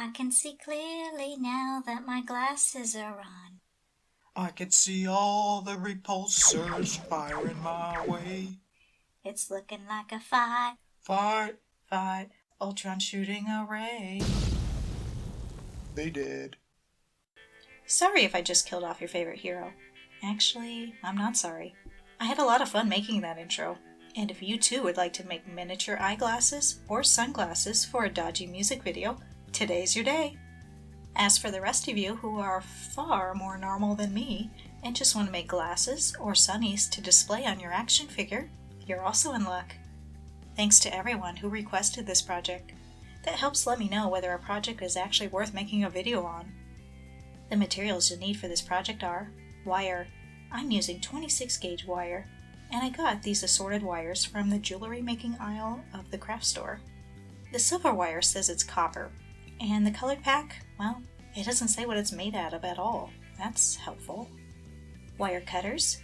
I can see clearly now that my glasses are on. I can see all the repulsors firing my way. It's looking like a fight. Fight, Ultron shooting array. They did. Sorry if I just killed off your favorite hero. Actually, I'm not sorry. I had a lot of fun making that intro. And if you too would like to make miniature eyeglasses or sunglasses for a dodgy music video, today's your day. As for the rest of you who are far more normal than me and just want to make glasses or sunnies to display on your action figure, you're also in luck. Thanks to everyone who requested this project. That helps let me know whether a project is actually worth making a video on. The materials you'll need for this project are wire. I'm using 26 gauge wire, and I got these assorted wires from the jewelry making aisle of the craft store. The silver wire says it's copper, and the colored pack, well, it doesn't say what it's made out of at all. That's helpful. Wire cutters,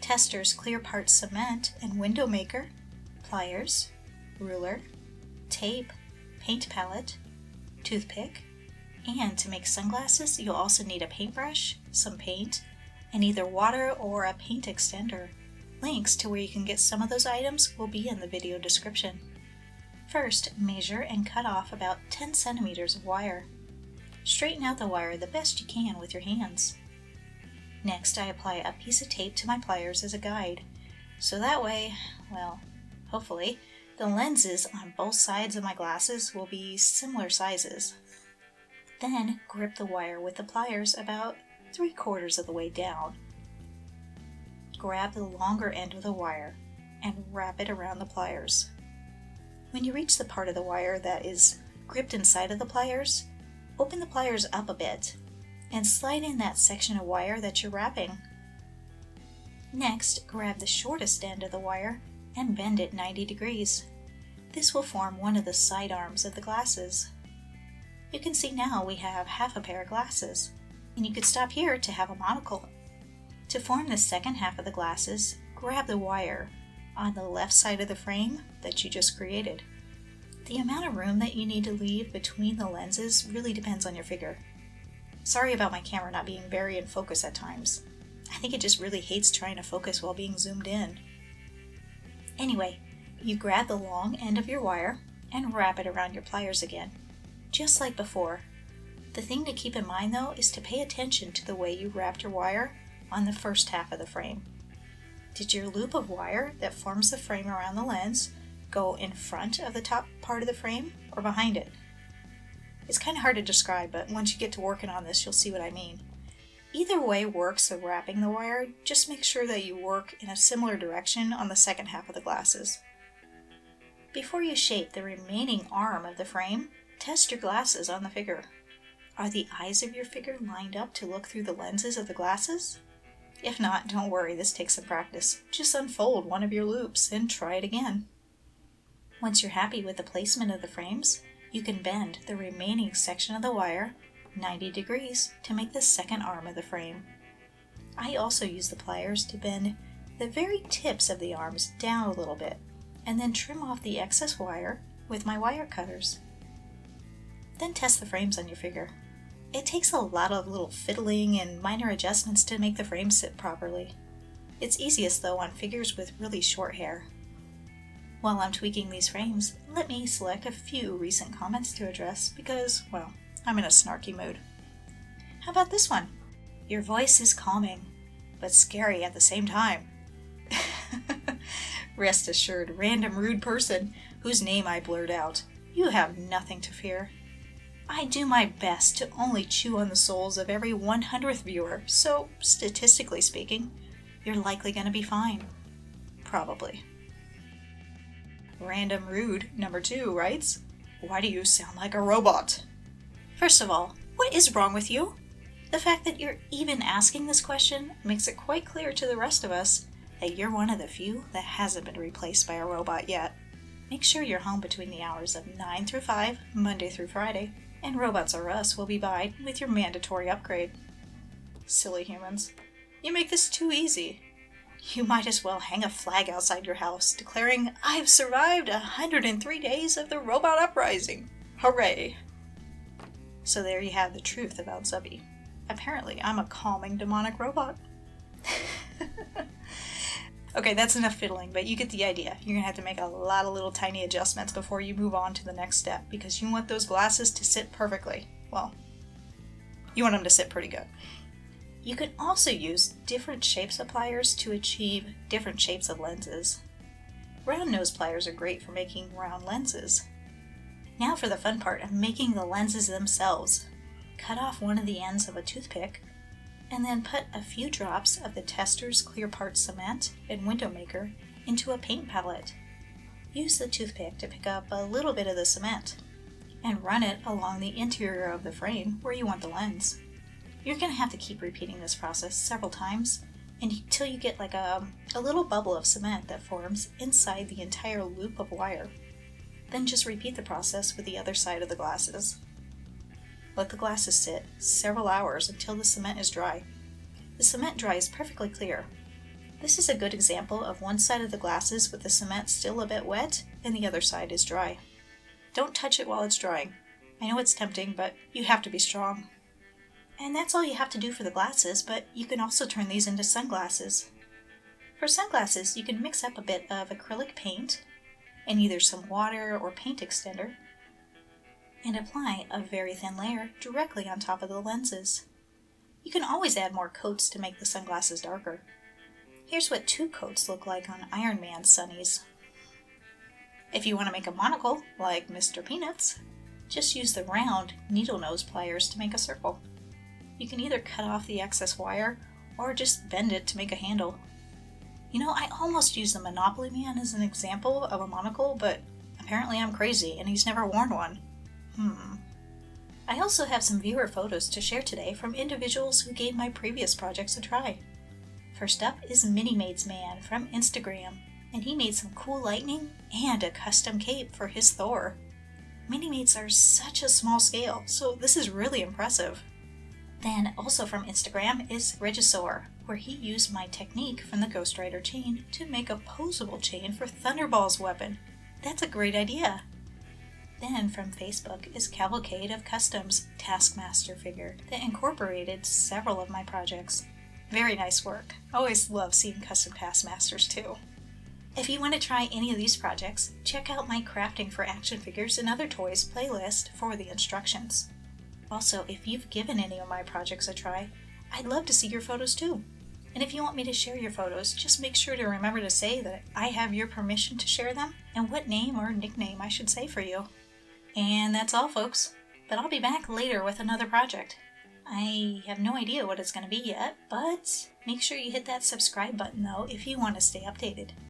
testers clear part cement and window maker, pliers, ruler, tape, paint palette, toothpick, and to make sunglasses you'll also need a paintbrush, some paint, and either water or a paint extender. Links to where you can get some of those items will be in the video description. First, measure and cut off about 10 centimeters of wire. Straighten out the wire the best you can with your hands. Next, I apply a piece of tape to my pliers as a guide, so that way, well, hopefully, the lenses on both sides of my glasses will be similar sizes. Then, grip the wire with the pliers about 3/4 of the way down. Grab the longer end of the wire and wrap it around the pliers. When you reach the part of the wire that is gripped inside of the pliers, open the pliers up a bit and slide in that section of wire that you're wrapping. Next, grab the shortest end of the wire and bend it 90 degrees. This will form one of the side arms of the glasses. You can see now we have half a pair of glasses, and you could stop here to have a monocle. To form the second half of the glasses, grab the wire on the left side of the frame that you just created. The amount of room that you need to leave between the lenses really depends on your figure. Sorry about my camera not being very in focus at times. I think it just really hates trying to focus while being zoomed in. Anyway, you grab the long end of your wire and wrap it around your pliers again, just like before. The thing to keep in mind though is to pay attention to the way you wrapped your wire on the first half of the frame. Did your loop of wire that forms the frame around the lens go in front of the top part of the frame or behind it? It's kind of hard to describe, but once you get to working on this, you'll see what I mean. Either way works of wrapping the wire, just make sure that you work in a similar direction on the second half of the glasses. Before you shape the remaining arm of the frame, test your glasses on the figure. Are the eyes of your figure lined up to look through the lenses of the glasses? If not, don't worry, this takes some practice. Just unfold one of your loops and try it again. Once you're happy with the placement of the frames, you can bend the remaining section of the wire 90 degrees to make the second arm of the frame. I also use the pliers to bend the very tips of the arms down a little bit, and then trim off the excess wire with my wire cutters. Then test the frames on your figure. It takes a lot of little fiddling and minor adjustments to make the frame sit properly. It's easiest though on figures with really short hair. While I'm tweaking these frames, let me select a few recent comments to address because, well, I'm in a snarky mood. How about this one? Your voice is calming, but scary at the same time. Rest assured, random rude person whose name I blurred out, you have nothing to fear. I do my best to only chew on the souls of every 100th viewer, so statistically speaking, you're likely going to be fine. Probably. Random Rude number 2 writes, "Why do you sound like a robot?" First of all, what is wrong with you? The fact that you're even asking this question makes it quite clear to the rest of us that you're one of the few that hasn't been replaced by a robot yet. Make sure you're home between the hours of 9 through 5, Monday through Friday, and Robots R Us will be by with your mandatory upgrade. Silly humans. You make this too easy. You might as well hang a flag outside your house declaring, "I've survived 103 days of the robot uprising. Hooray!" So there you have the truth about Zubbie. Apparently, I'm a calming demonic robot. Okay, that's enough fiddling, but you get the idea. You're gonna have to make a lot of little tiny adjustments before you move on to the next step, because you want those glasses to sit perfectly. Well, you want them to sit pretty good. You can also use different shapes of pliers to achieve different shapes of lenses. Round nose pliers are great for making round lenses. Now for the fun part of making the lenses themselves. Cut off one of the ends of a toothpick, and then put a few drops of the Tester's Clear Part Cement and Window Maker into a paint palette. Use the toothpick to pick up a little bit of the cement, and run it along the interior of the frame where you want the lens. You're going to have to keep repeating this process several times until you get like a little bubble of cement that forms inside the entire loop of wire. Then just repeat the process with the other side of the glasses. Let the glasses sit several hours until the cement is dry. The cement dries perfectly clear. This is a good example of one side of the glasses with the cement still a bit wet and the other side is dry. Don't touch it while it's drying. I know it's tempting, but you have to be strong. And that's all you have to do for the glasses, but you can also turn these into sunglasses. For sunglasses, you can mix up a bit of acrylic paint and either some water or paint extender, and apply a very thin layer directly on top of the lenses. You can always add more coats to make the sunglasses darker. Here's what 2 coats look like on Iron Man sunnies. If you want to make a monocle, like Mr. Peanuts, just use the round needle nose pliers to make a circle. You can either cut off the excess wire or just bend it to make a handle. You know, I almost used the Monopoly Man as an example of a monocle, but apparently I'm crazy and he's never worn one. I also have some viewer photos to share today from individuals who gave my previous projects a try. First up is Mini-Mates Man from Instagram, and he made some cool lightning and a custom cape for his Thor. Mini-Mates are such a small scale, so this is really impressive. Then also from Instagram is Regisaur, where he used my technique from the Ghost Rider chain to make a posable chain for Thunderball's weapon. That's a great idea! Then from Facebook is Cavalcade of Customs Taskmaster figure that incorporated several of my projects. Very nice work. Always love seeing custom Taskmasters too. If you want to try any of these projects, check out my Crafting for Action Figures and Other Toys playlist for the instructions. Also, if you've given any of my projects a try, I'd love to see your photos too. And if you want me to share your photos, just make sure to remember to say that I have your permission to share them and what name or nickname I should say for you. And that's all, folks. But I'll be back later with another project. I have no idea what it's going to be yet, but make sure you hit that subscribe button though if you want to stay updated.